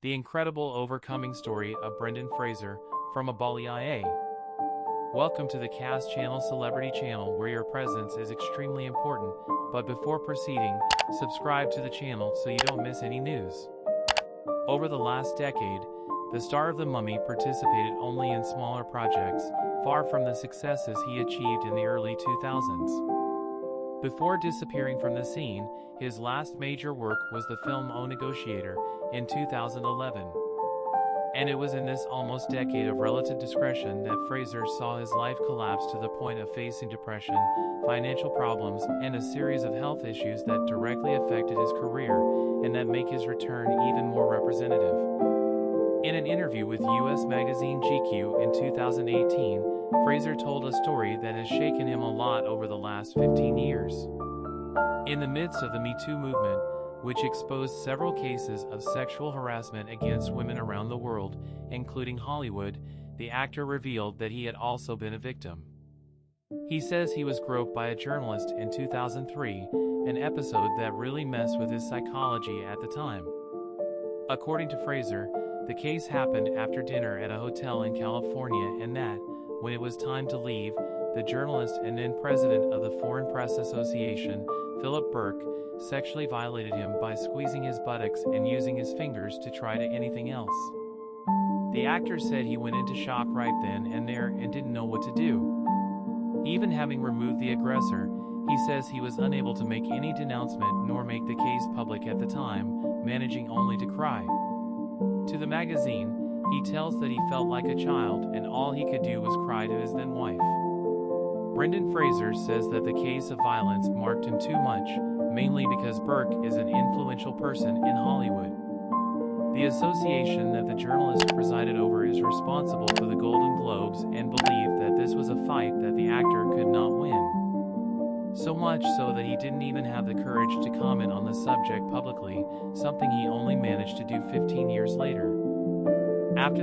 The incredible overcoming story of Brendan Fraser, from Abali IA. Welcome to the Cast Channel Celebrity Channel, where your presence is extremely important, but before proceeding, subscribe to the channel so you don't miss any news. Over the last decade, the star of The Mummy participated only in smaller projects, far from the successes he achieved in the early 2000s. Before disappearing from the scene, his last major work was the film O Negotiator in 2011. And it was in this almost decade of relative discretion that Fraser saw his life collapse to the point of facing depression, financial problems, and a series of health issues that directly affected his career and that make his return even more representative. In an interview with US magazine GQ in 2018, Fraser told a story that has shaken him a lot over the last 15 years. In the midst of the Me Too movement, which exposed several cases of sexual harassment against women around the world, including Hollywood, the actor revealed that he had also been a victim. He says he was groped by a journalist in 2003, an episode that really messed with his psychology at the time. According to Fraser, the case happened after dinner at a hotel in California, and that, when it was time to leave, the journalist and then president of the Foreign Press Association, Philip Burke, sexually violated him by squeezing his buttocks and using his fingers to try to anything else. The actor said he went into shock right then and there and didn't know what to do. Even having removed the aggressor, he says he was unable to make any denouncement nor make the case public at the time, managing only to cry. To the magazine, he tells that he felt like a child and all he could do was cry to his then wife. Brendan Fraser says that the case of violence marked him too much, mainly because Burke is an influential person in Hollywood. The association that the journalist presided over is responsible for the Golden Globes and believed that this was a fight that the actor could not win. So much so that he didn't even have the courage to comment on the subject publicly, something he only managed to do 15 years later. After the